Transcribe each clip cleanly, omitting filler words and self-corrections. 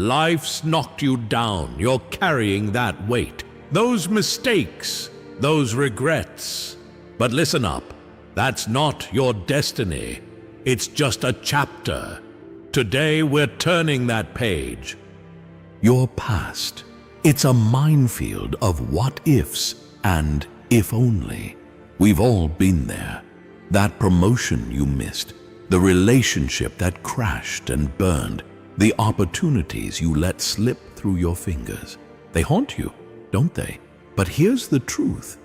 Life's knocked you down. You're carrying that weight. Those mistakes, those regrets. But listen up. That's not your destiny. It's just a chapter. Today we're turning that page. Your past. It's a minefield of what-ifs and if only. We've all been there. That promotion you missed, the relationship that crashed and burned, the opportunities you let slip through your fingers. They haunt you, don't they? But here's the truth.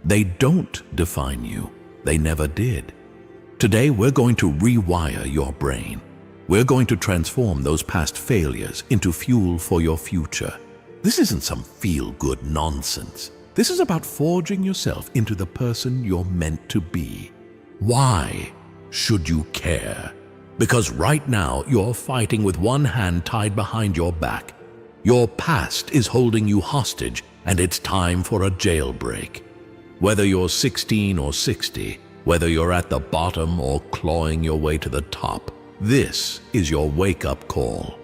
They don't define you. They never did. Today we're going to rewire your brain. We're going to transform those past failures into fuel for your future. This isn't some feel-good nonsense. This is about forging yourself into the person you're meant to be. Why should you care? Because right now you're fighting with one hand tied behind your back. Your past is holding you hostage, and it's time for a jailbreak. Whether you're 16 or 60, whether you're at the bottom or clawing your way to the top, this is your wake-up call.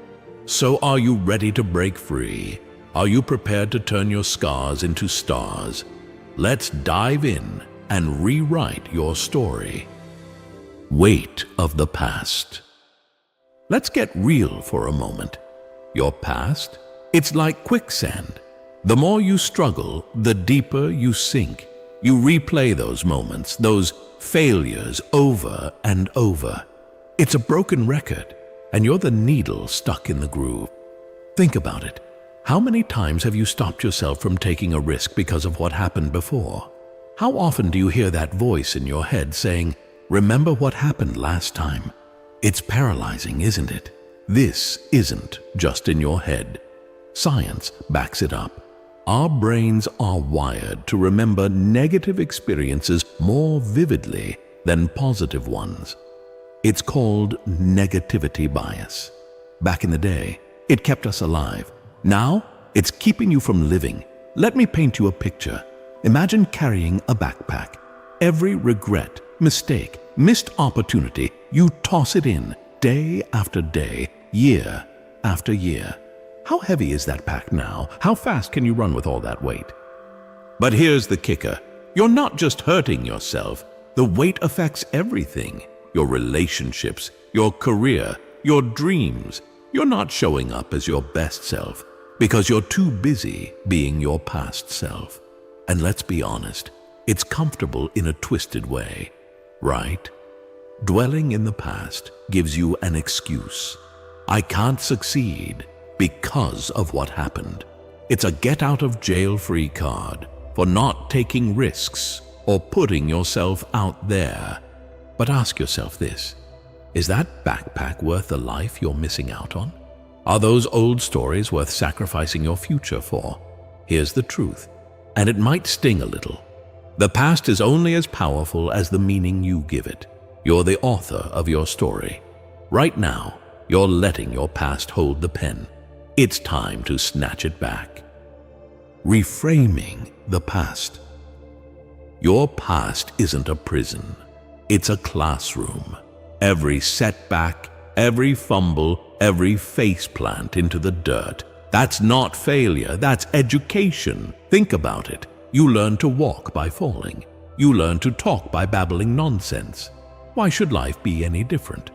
So are you ready to break free? Are you prepared to turn your scars into stars? Let's dive in and rewrite your story. Weight of the past. Let's get real for a moment. Your past? It's like quicksand. The more you struggle, the deeper you sink. You replay those moments, those failures over and over. It's a broken record, and you're the needle stuck in the groove. Think about it. How many times have you stopped yourself from taking a risk because of what happened before? How often do you hear that voice in your head saying, "Remember what happened last time"? It's paralyzing, isn't it? This isn't just in your head. Science backs it up. Our brains are wired to remember negative experiences more vividly than positive ones. It's called negativity bias. Back in the day, it kept us alive. Now, it's keeping you from living. Let me paint you a picture. Imagine carrying a backpack. Every regret, mistake, missed opportunity, you toss it in day after day, year after year. How heavy is that pack now? How fast can you run with all that weight? But here's the kicker. You're not just hurting yourself. The weight affects everything. Your relationships, your career, your dreams. You're not showing up as your best self because you're too busy being your past self. And let's be honest, it's comfortable in a twisted way, right? Dwelling in the past gives you an excuse. I can't succeed because of what happened. It's a get-out-of-jail-free card for not taking risks or putting yourself out there. But ask yourself this, is that backpack worth the life you're missing out on? Are those old stories worth sacrificing your future for? Here's the truth, and it might sting a little. The past is only as powerful as the meaning you give it. You're the author of your story. Right now, you're letting your past hold the pen. It's time to snatch it back. Reframing the past. Your past isn't a prison. It's a classroom. Every setback, every fumble, every faceplant into the dirt. That's not failure, that's education. Think about it. You learn to walk by falling. You learn to talk by babbling nonsense. Why should life be any different?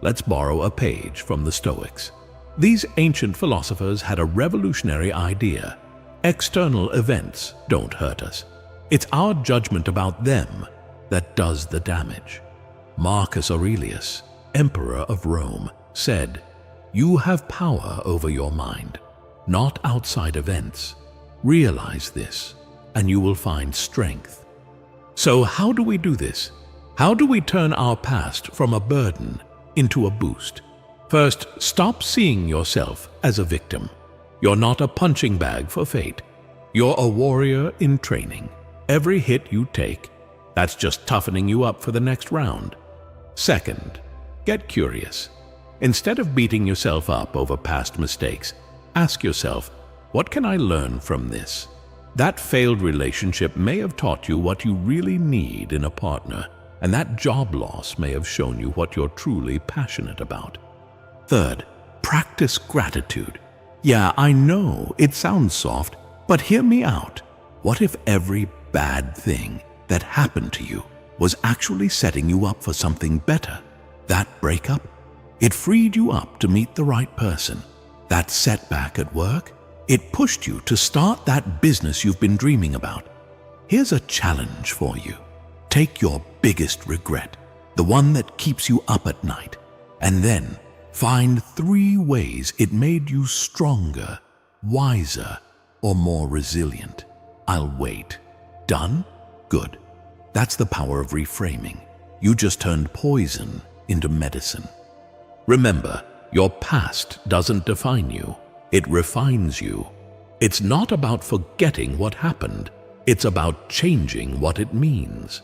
Let's borrow a page from the Stoics. These ancient philosophers had a revolutionary idea. External events don't hurt us. It's our judgment about them that does the damage. Marcus Aurelius, Emperor of Rome, said, "You have power over your mind, not outside events. Realize this, and you will find strength." So how do we do this? How do we turn our past from a burden into a boost? First, stop seeing yourself as a victim. You're not a punching bag for fate. You're a warrior in training. Every hit you take, that's just toughening you up for the next round. Second, get curious. Instead of beating yourself up over past mistakes, ask yourself, what can I learn from this? That failed relationship may have taught you what you really need in a partner, and that job loss may have shown you what you're truly passionate about. Third, practice gratitude. Yeah, I know, it sounds soft, but hear me out. What if every bad thing that happened to you was actually setting you up for something better? That breakup, it freed you up to meet the right person. That setback at work, it pushed you to start that business you've been dreaming about. Here's a challenge for you. Take your biggest regret, the one that keeps you up at night, and then find 3 ways it made you stronger, wiser, or more resilient. I'll wait. Done? Good. That's the power of reframing. You just turned poison into medicine. Remember, your past doesn't define you. It refines you. It's not about forgetting what happened. It's about changing what it means.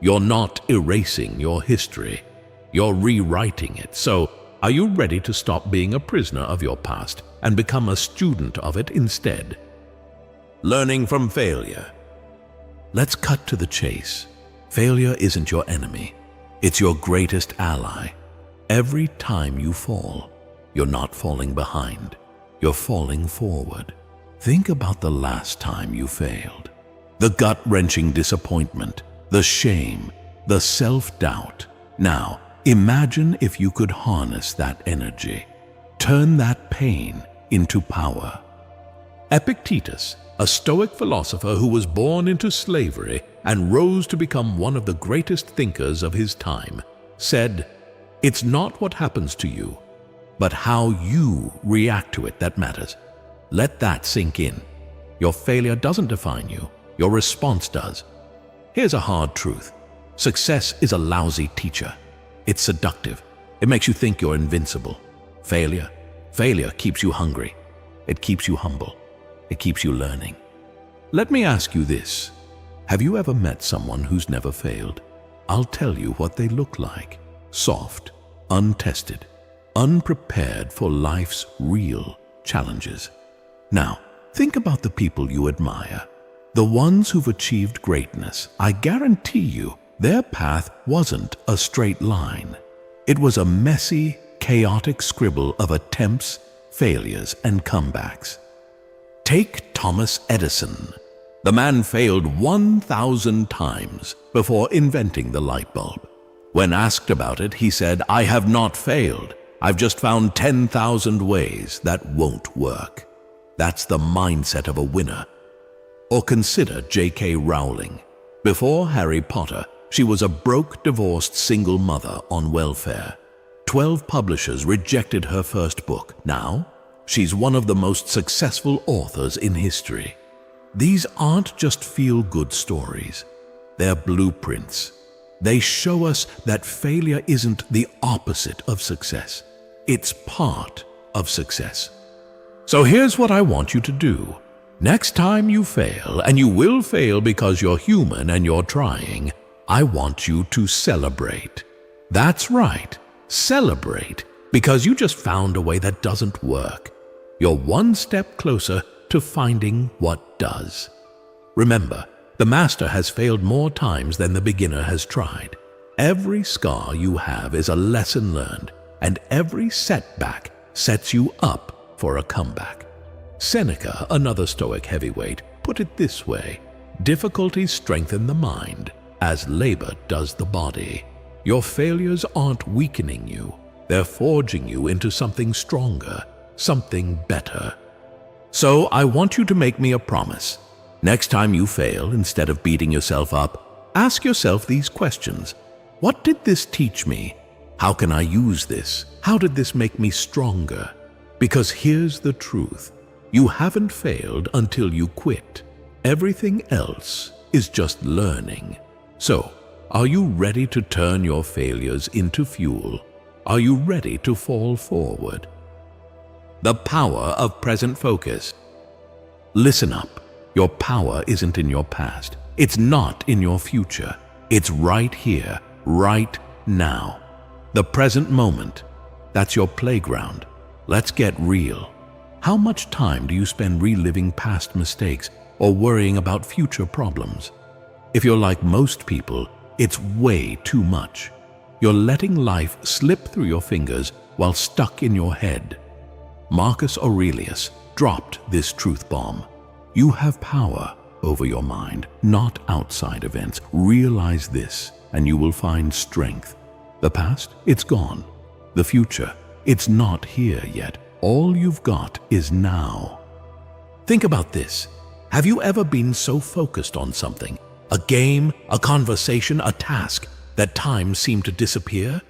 You're not erasing your history. You're rewriting it. So, are you ready to stop being a prisoner of your past and become a student of it instead? Learning from failure. Let's cut to the chase. Failure isn't your enemy. It's your greatest ally. Every time you fall, you're not falling behind. You're falling forward. Think about the last time you failed. The gut-wrenching disappointment, the shame, the self-doubt. Now, imagine if you could harness that energy. Turn that pain into power. Epictetus, a Stoic philosopher who was born into slavery and rose to become one of the greatest thinkers of his time, said, "It's not what happens to you, but how you react to it that matters." Let that sink in. Your failure doesn't define you. Your response does. Here's a hard truth. Success is a lousy teacher. It's seductive. It makes you think you're invincible. Failure keeps you hungry. It keeps you humble. It keeps you learning. Let me ask you this. Have you ever met someone who's never failed? I'll tell you what they look like. Soft, untested, unprepared for life's real challenges. Now, think about the people you admire. The ones who've achieved greatness. I guarantee you, their path wasn't a straight line. It was a messy, chaotic scribble of attempts, failures, and comebacks. Take Thomas Edison. The man failed 1,000 times before inventing the light bulb. When asked about it, he said, "I have not failed. I've just found 10,000 ways that won't work." That's the mindset of a winner. Or consider J.K. Rowling. Before Harry Potter, she was a broke, divorced single mother on welfare. 12 publishers rejected her first book. Now, she's one of the most successful authors in history. These aren't just feel-good stories. They're blueprints. They show us that failure isn't the opposite of success. It's part of success. So here's what I want you to do. Next time you fail, and you will fail because you're human and you're trying, I want you to celebrate. That's right, celebrate, because you just found a way that doesn't work. You're one step closer to finding what does. Remember, the master has failed more times than the beginner has tried. Every scar you have is a lesson learned, and every setback sets you up for a comeback. Seneca, another Stoic heavyweight, put it this way: difficulties strengthen the mind, as labor does the body. Your failures aren't weakening you. They're forging you into something stronger, something better. So I want you to make me a promise. Next time you fail, instead of beating yourself up, ask yourself these questions. What did this teach me? How can I use this? How did this make me stronger? Because here's the truth. You haven't failed until you quit. Everything else is just learning. So, are you ready to turn your failures into fuel? Are you ready to fall forward? The power of present focus. Listen up. Your power isn't in your past. It's not in your future. It's right here, right now. The present moment. That's your playground. Let's get real. How much time do you spend reliving past mistakes or worrying about future problems? If you're like most people, it's way too much. You're letting life slip through your fingers while stuck in your head. Marcus Aurelius dropped this truth bomb. You have power over your mind, not outside events. Realize this, and you will find strength. The past, it's gone. The future, it's not here yet. All you've got is now. Think about this. Have you ever been so focused on something, a game, a conversation, a task, that time seemed to disappear?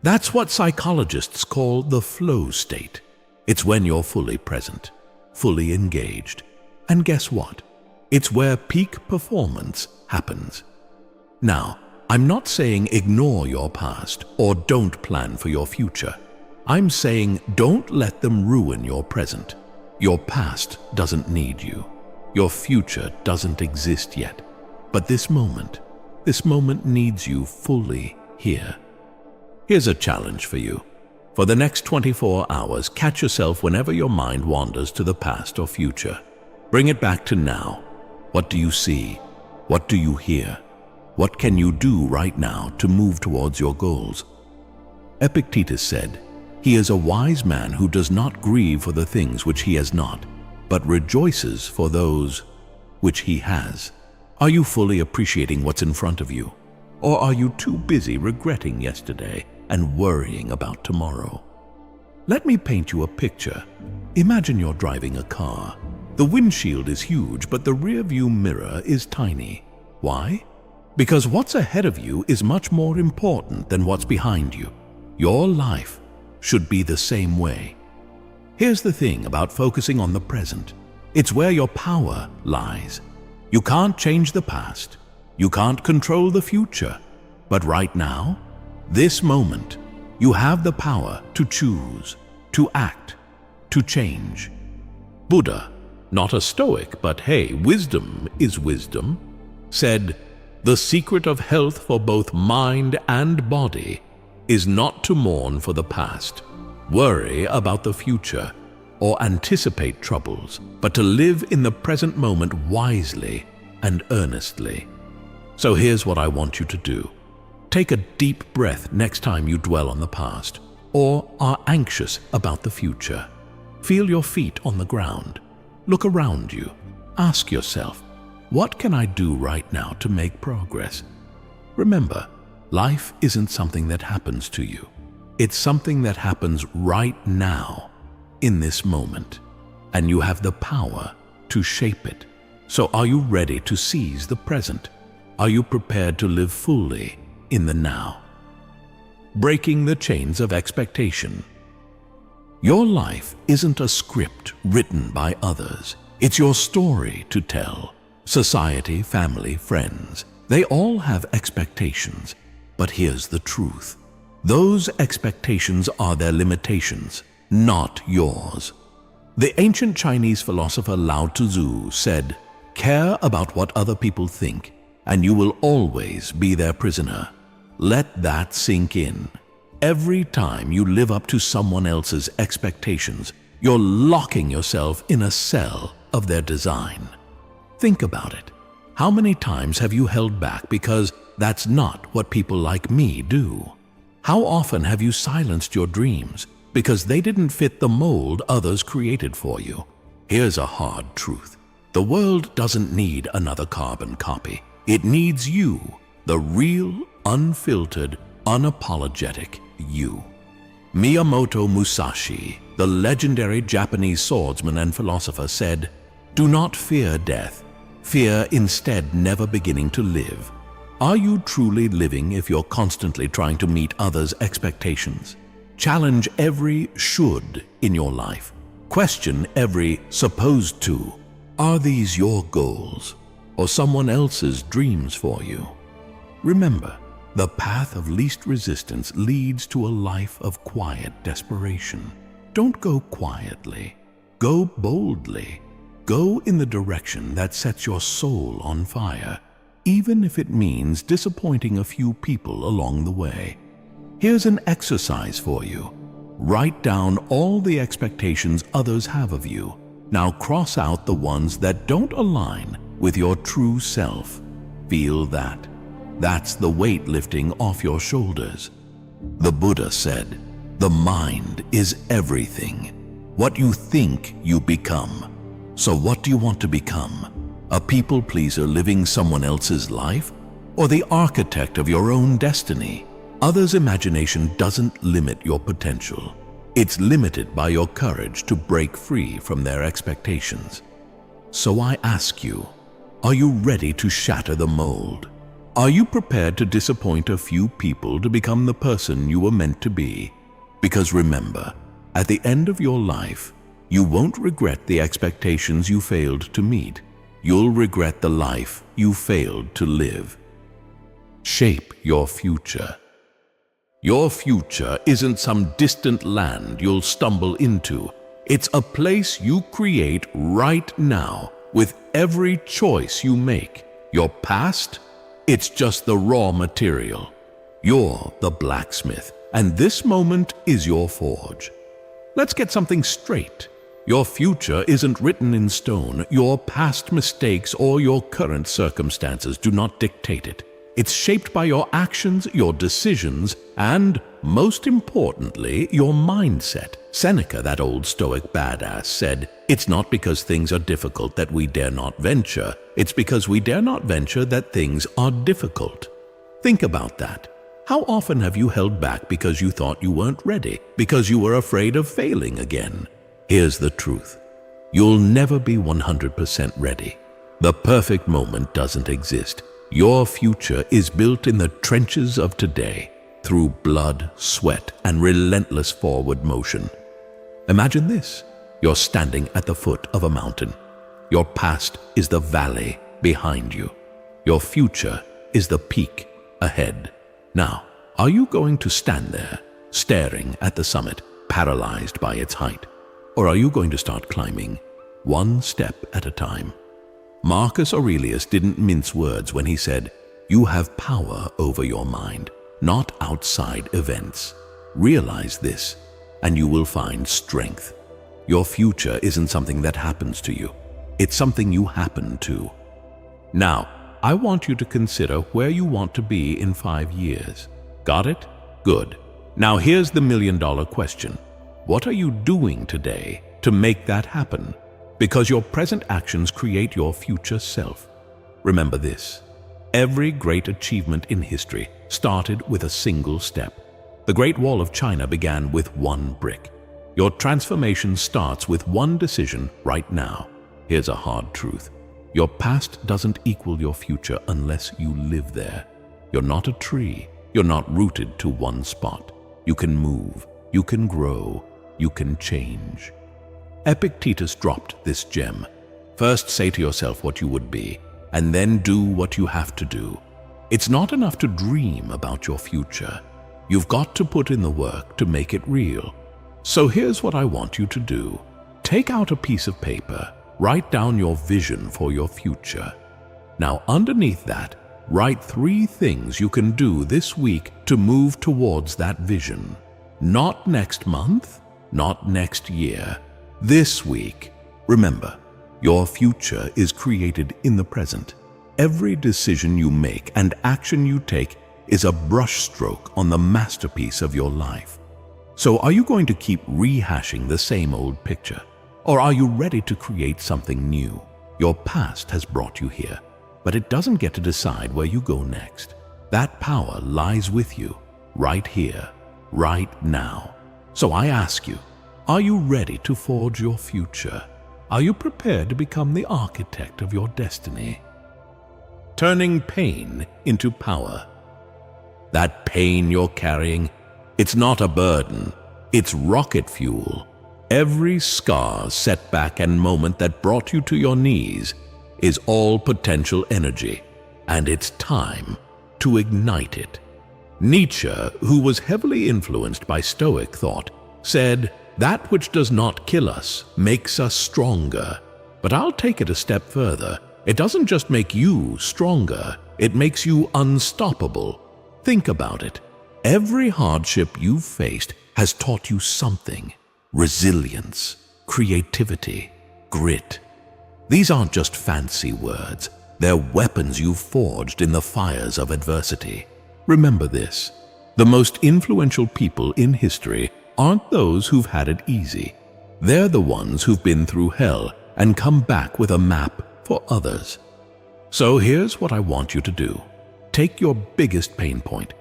That's what psychologists call the flow state. It's when you're fully present, fully engaged. And guess what? It's where peak performance happens. Now, I'm not saying ignore your past or don't plan for your future. I'm saying don't let them ruin your present. Your past doesn't need you. Your future doesn't exist yet. But this moment needs you fully here. Here's a challenge for you. For the next 24 hours, catch yourself whenever your mind wanders to the past or future. Bring it back to now. What do you see? What do you hear? What can you do right now to move towards your goals? Epictetus said, "He is a wise man who does not grieve for the things which he has not, but rejoices for those which he has." Are you fully appreciating what's in front of you? Or are you too busy regretting yesterday and worrying about tomorrow? Let me paint you a picture. Imagine you're driving a car. The windshield is huge, but the rear-view mirror is tiny. Why? Because what's ahead of you is much more important than what's behind you. Your life should be the same way. Here's the thing about focusing on the present. It's where your power lies. You can't change the past. You can't control the future. But right now, this moment, you have the power to choose, to act, to change. Buddha, not a Stoic, but hey, wisdom is wisdom, said, "The secret of health for both mind and body is not to mourn for the past, worry about the future, or anticipate troubles, but to live in the present moment wisely and earnestly." So here's what I want you to do. Take a deep breath next time you dwell on the past or are anxious about the future. Feel your feet on the ground. Look around you. Ask yourself, what can I do right now to make progress? Remember, life isn't something that happens to you. It's something that happens right now, in this moment, and you have the power to shape it. So are you ready to seize the present? Are you prepared to live fully in the now? Breaking the chains of expectation. Your life isn't a script written by others. It's your story to tell. Society, family, friends, they all have expectations. But here's the truth. Those expectations are their limitations, not yours. The ancient Chinese philosopher Lao Tzu said, "Care about what other people think, and you will always be their prisoner." Let that sink in. Every time you live up to someone else's expectations, you're locking yourself in a cell of their design. Think about it. How many times have you held back because that's not what people like me do? How often have you silenced your dreams because they didn't fit the mold others created for you? Here's a hard truth. The world doesn't need another carbon copy. It needs you, the real, unfiltered, unapologetic you. Miyamoto Musashi, the legendary Japanese swordsman and philosopher, said, "Do not fear death. Fear instead never beginning to live." Are you truly living if you're constantly trying to meet others' expectations? Challenge every should in your life. Question every supposed to. Are these your goals or someone else's dreams for you? Remember, the path of least resistance leads to a life of quiet desperation. Don't go quietly. Go boldly. Go in the direction that sets your soul on fire, even if it means disappointing a few people along the way. Here's an exercise for you. Write down all the expectations others have of you. Now cross out the ones that don't align with your true self. Feel that. That's the weight lifting off your shoulders. The Buddha said, "The mind is everything. what you think you become. So what do you want to become? A people pleaser living someone else's life? Or the architect of your own destiny? Others' imagination doesn't limit your potential. It's limited by your courage to break free from their expectations. So I ask you, are you ready to shatter the mold? Are you prepared to disappoint a few people to become the person you were meant to be? Because remember, at the end of your life, you won't regret the expectations you failed to meet. You'll regret the life you failed to live. Shape your future. Your future isn't some distant land you'll stumble into. It's a place you create right now with every choice you make. Your past? It's just the raw material. You're the blacksmith, and this moment is your forge. Let's get something straight. Your future isn't written in stone. Your past mistakes or your current circumstances do not dictate it. It's shaped by your actions, your decisions, and, most importantly, your mindset. Seneca, that old Stoic badass, said, "It's not because things are difficult that we dare not venture. It's because we dare not venture that things are difficult." Think about that. How often have you held back because you thought you weren't ready, because you were afraid of failing again? Here's the truth. You'll never be 100% ready. The perfect moment doesn't exist. Your future is built in the trenches of today, through blood, sweat, and relentless forward motion. Imagine this. You're standing at the foot of a mountain. Your past is the valley behind you. Your future is the peak ahead. Now, are you going to stand there, staring at the summit, paralyzed by its height? Or are you going to start climbing, one step at a time? Marcus Aurelius didn't mince words when he said, "You have power over your mind, not outside events. Realize this, and you will find strength." Your future isn't something that happens to you. It's something you happen to. Now, I want you to consider where you want to be in 5 years. Got it? Good. Now here's the million-dollar question. What are you doing today to make that happen? Because your present actions create your future self. Remember this. Every great achievement in history started with a single step. The Great Wall of China began with one brick. Your transformation starts with one decision right now. Here's a hard truth. Your past doesn't equal your future unless you live there. You're not a tree. You're not rooted to one spot. You can move. You can grow. You can change. Epictetus dropped this gem. First say to yourself what you would be, and then do what you have to do. It's not enough to dream about your future. You've got to put in the work to make it real. So here's what I want you to do. Take out a piece of paper. Write down your vision for your future. Now underneath that, write 3 things you can do this week to move towards that vision. Not next month, not next year. This week. Remember, your future is created in the present. Every decision you make and action you take is a brushstroke on the masterpiece of your life. So are you going to keep rehashing the same old picture? Or are you ready to create something new? Your past has brought you here, but it doesn't get to decide where you go next. That power lies with you, right here, right now. So I ask you, are you ready to forge your future? Are you prepared to become the architect of your destiny? Turning pain into power. That pain you're carrying, it's not a burden, it's rocket fuel. Every scar, setback, and moment that brought you to your knees is all potential energy, and it's time to ignite it. Nietzsche, who was heavily influenced by Stoic thought, said, "That which does not kill us makes us stronger." But I'll take it a step further. It doesn't just make you stronger, it makes you unstoppable. Think about it. Every hardship you've faced has taught you something. Resilience, creativity, grit. These aren't just fancy words. They're weapons you've forged in the fires of adversity. Remember this. The most influential people in history aren't those who've had it easy. They're the ones who've been through hell and come back with a map for others. So here's what I want you to do. Take your biggest pain point,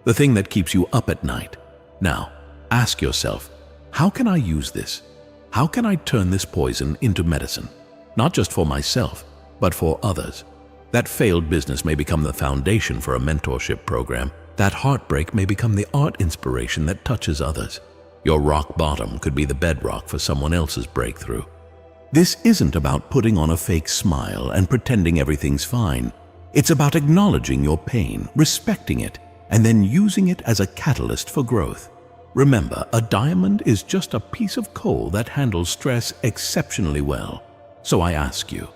the thing that keeps you up at night. Now, ask yourself, how can I use this? How can I turn this poison into medicine? Not just for myself, but for others. That failed business may become the foundation for a mentorship program. That heartbreak may become the art inspiration that touches others. Your rock bottom could be the bedrock for someone else's breakthrough. This isn't about putting on a fake smile and pretending everything's fine. It's about acknowledging your pain, respecting it, and then using it as a catalyst for growth. Remember, a diamond is just a piece of coal that handles stress exceptionally well. So I ask you,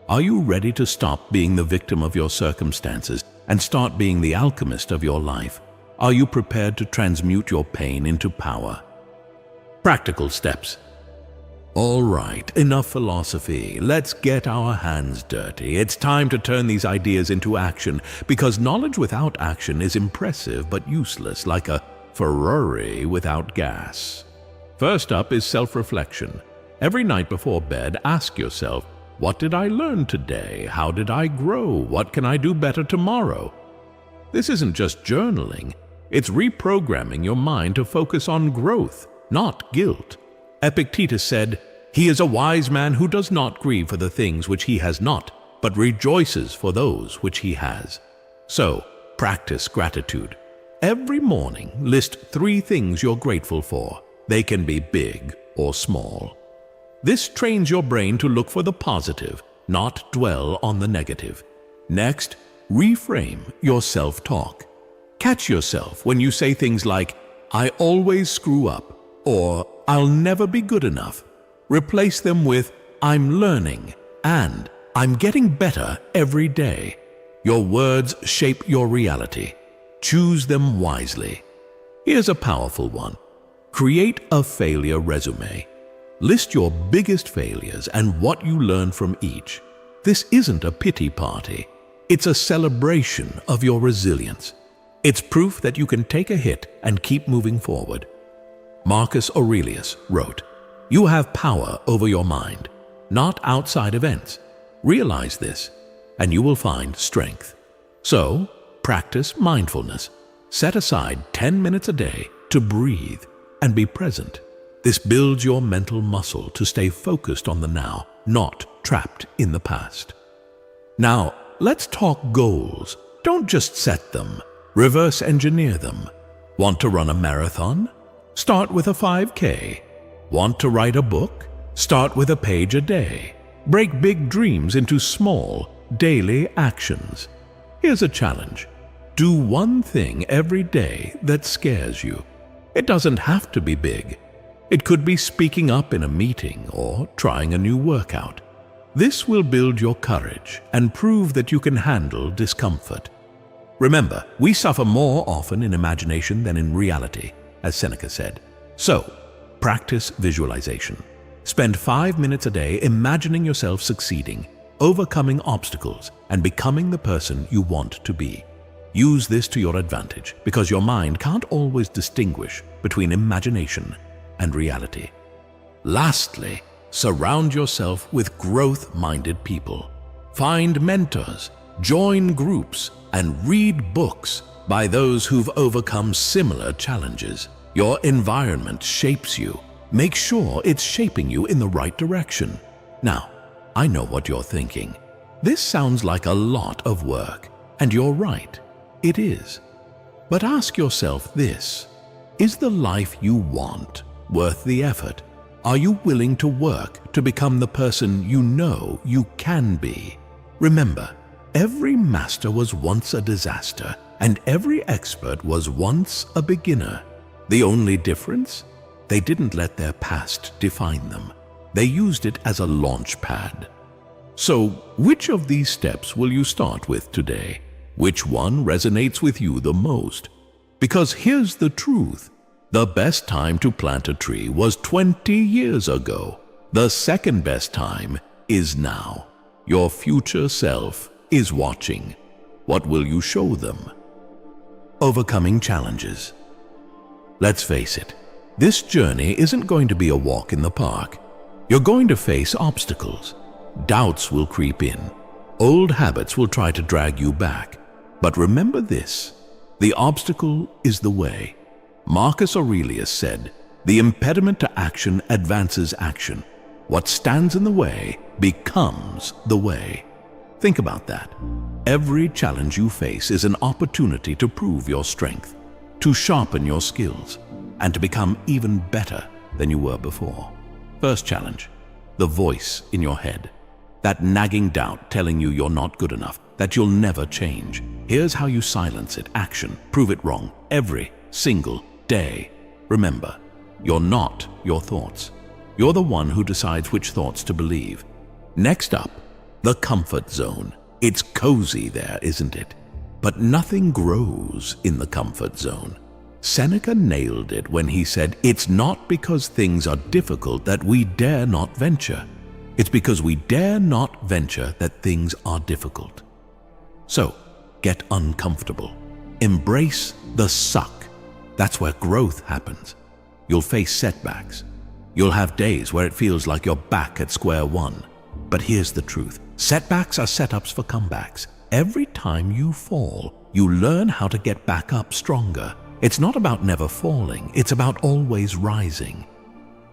are you ready to stop being the victim of your circumstances and start being the alchemist of your life? Are you prepared to transmute your pain into power? Practical steps. All right, enough philosophy. Let's get our hands dirty. It's time to turn these ideas into action, because knowledge without action is impressive but useless, like a Ferrari without gas. First up is self-reflection. Every night before bed, ask yourself, what did I learn today? How did I grow? What can I do better tomorrow? This isn't just journaling. It's reprogramming your mind to focus on growth, not guilt. Epictetus said, "He is a wise man who does not grieve for the things which he has not, but rejoices for those which he has." So, practice gratitude. Every morning, list 3 things you're grateful for. They can be big or small. This trains your brain to look for the positive, not dwell on the negative. Next, reframe your self-talk. Catch yourself when you say things like, "I always screw up," or "I'll never be good enough." Replace them with, "I'm learning," and "I'm getting better every day." Your words shape your reality. Choose them wisely. Here's a powerful one. Create a failure resume. List your biggest failures and what you learned from each. This isn't a pity party. It's a celebration of your resilience. It's proof that you can take a hit and keep moving forward. Marcus Aurelius wrote, "You have power over your mind, not outside events. Realize this, and you will find strength." So, practice mindfulness. Set aside 10 minutes a day to breathe and be present. This builds your mental muscle to stay focused on the now, not trapped in the past. Now, let's talk goals. Don't just set them. Reverse engineer them. Want to run a marathon? Start with a 5K. Want to write a book? Start with a page a day. Break big dreams into small, daily actions. Here's a challenge. Do one thing every day that scares you. It doesn't have to be big. It could be speaking up in a meeting or trying a new workout. This will build your courage and prove that you can handle discomfort. Remember, we suffer more often in imagination than in reality, as Seneca said. So, practice visualization. Spend 5 minutes a day imagining yourself succeeding, overcoming obstacles, and becoming the person you want to be. Use this to your advantage, because your mind can't always distinguish between imagination and reality. Lastly, surround yourself with growth-minded people. Find mentors, join groups, and read books by those who've overcome similar challenges. Your environment shapes you. Make sure it's shaping you in the right direction. Now, I know what you're thinking. This sounds like a lot of work, and you're right, it is. But ask yourself this: is the life you want worth the effort? Are you willing to work to become the person you know you can be? Remember, every master was once a disaster, and every expert was once a beginner. The only difference? They didn't let their past define them. They used it as a launch pad. So, which of these steps will you start with today? Which one resonates with you the most? Because here's the truth. The best time to plant a tree was 20 years ago. The second best time is now. Your future self is watching. What will you show them? Overcoming challenges. Let's face it, this journey isn't going to be a walk in the park. You're going to face obstacles. Doubts will creep in. Old habits will try to drag you back. But remember this, the obstacle is the way. Marcus Aurelius said, "The impediment to action advances action. What stands in the way becomes the way." Think about that. Every challenge you face is an opportunity to prove your strength, to sharpen your skills, and to become even better than you were before. First challenge, the voice in your head. That nagging doubt telling you you're not good enough, that you'll never change. Here's how you silence it. Action. Prove it wrong. Every single day. Remember, you're not your thoughts. You're the one who decides which thoughts to believe. Next up, the comfort zone. It's cozy there, isn't it? But nothing grows in the comfort zone. Seneca nailed it when he said, "It's not because things are difficult that we dare not venture. It's because we dare not venture that things are difficult." So, get uncomfortable. Embrace the suck. That's where growth happens. You'll face setbacks. You'll have days where it feels like you're back at square one. But here's the truth. Setbacks are setups for comebacks. Every time you fall, you learn how to get back up stronger. It's not about never falling. It's about always rising.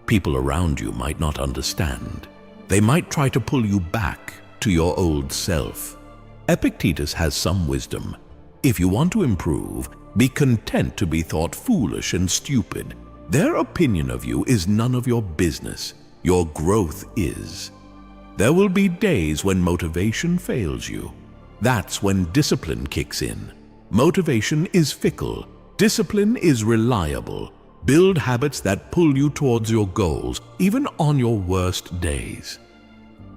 People around you might not understand. They might try to pull you back to your old self. Epictetus has some wisdom. If you want to improve, be content to be thought foolish and stupid. Their opinion of you is none of your business. Your growth is. There will be days when motivation fails you. That's when discipline kicks in. Motivation is fickle. Discipline is reliable. Build habits that pull you towards your goals, even on your worst days.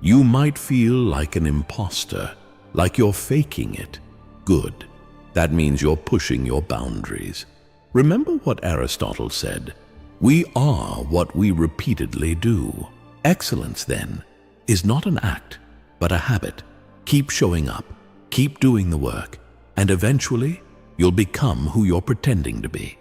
You might feel like an imposter, like you're faking it. Good. That means you're pushing your boundaries. Remember what Aristotle said. We are what we repeatedly do. Excellence, then, is not an act, but a habit. Keep showing up, keep doing the work, and eventually you'll become who you're pretending to be.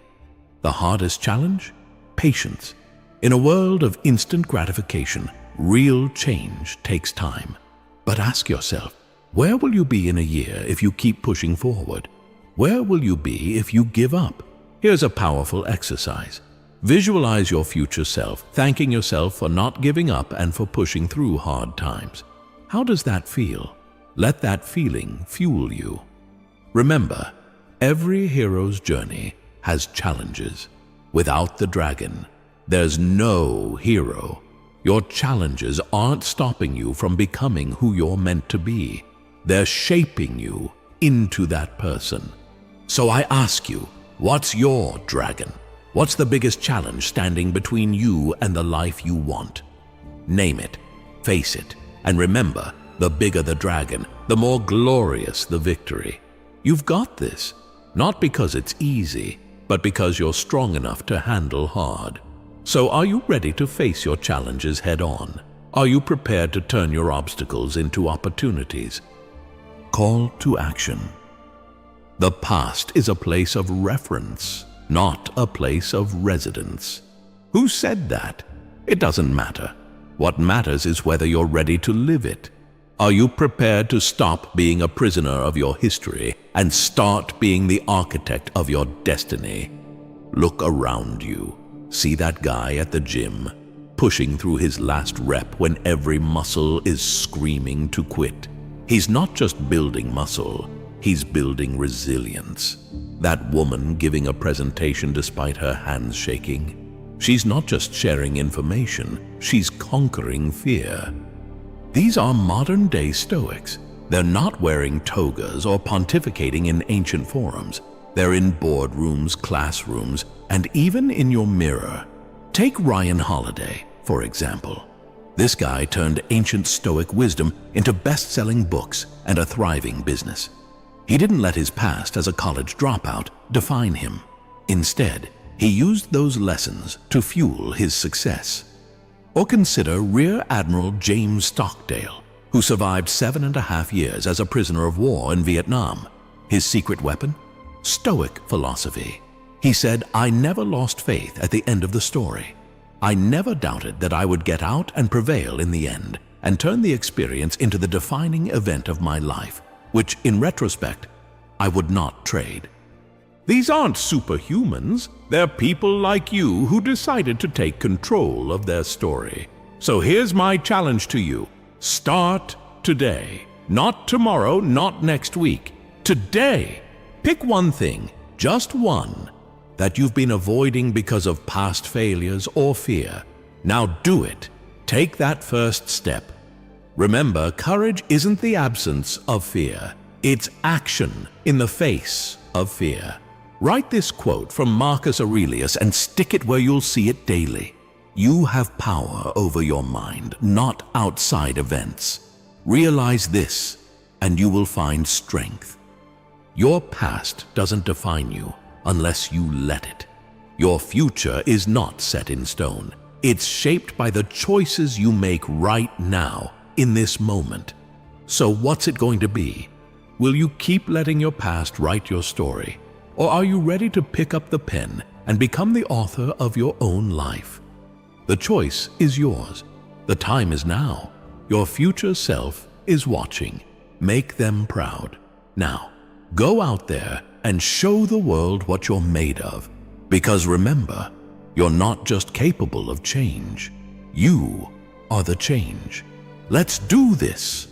The hardest challenge? Patience. In a world of instant gratification, real change takes time. But ask yourself, where will you be in a year if you keep pushing forward? Where will you be if you give up? Here's a powerful exercise. Visualize your future self, thanking yourself for not giving up and for pushing through hard times. How does that feel? Let that feeling fuel you. Remember, every hero's journey has challenges. Without the dragon, there's no hero. Your challenges aren't stopping you from becoming who you're meant to be. They're shaping you into that person. So I ask you, what's your dragon? What's the biggest challenge standing between you and the life you want? Name it, face it, and remember, the bigger the dragon, the more glorious the victory. You've got this, not because it's easy, but because you're strong enough to handle hard. So are you ready to face your challenges head on? Are you prepared to turn your obstacles into opportunities? Call to action. The past is a place of reference, not a place of residence. Who said that? It doesn't matter. What matters is whether you're ready to live it. Are you prepared to stop being a prisoner of your history and start being the architect of your destiny? Look around you. See that guy at the gym, pushing through his last rep when every muscle is screaming to quit. He's not just building muscle, he's building resilience. That woman giving a presentation despite her hands shaking. She's not just sharing information, she's conquering fear. These are modern-day Stoics. They're not wearing togas or pontificating in ancient forums. They're in boardrooms, classrooms, and even in your mirror. Take Ryan Holiday, for example. This guy turned ancient Stoic wisdom into best-selling books and a thriving business. He didn't let his past as a college dropout define him. Instead, he used those lessons to fuel his success. Or consider Rear Admiral James Stockdale, who survived 7.5 years as a prisoner of war in Vietnam. His secret weapon? Stoic philosophy. He said, "I never lost faith at the end of the story. I never doubted that I would get out and prevail in the end, and turn the experience into the defining event of my life, which, in retrospect, I would not trade. These aren't superhumans. They're people like you who decided to take control of their story. So here's my challenge to you. Start today. Not tomorrow, not next week. Today. Pick one thing, just one, that you've been avoiding because of past failures or fear. Now do it. Take that first step. Remember, courage isn't the absence of fear. It's action in the face of fear. Write this quote from Marcus Aurelius and stick it where you'll see it daily. You have power over your mind, not outside events. Realize this, and you will find strength. Your past doesn't define you unless you let it. Your future is not set in stone. It's shaped by the choices you make right now, in this moment. So what's it going to be? Will you keep letting your past write your story? Or are you ready to pick up the pen and become the author of your own life? The choice is yours. The time is now. Your future self is watching. Make them proud. Now, go out there and show the world what you're made of. Because remember, you're not just capable of change. You are the change. Let's do this.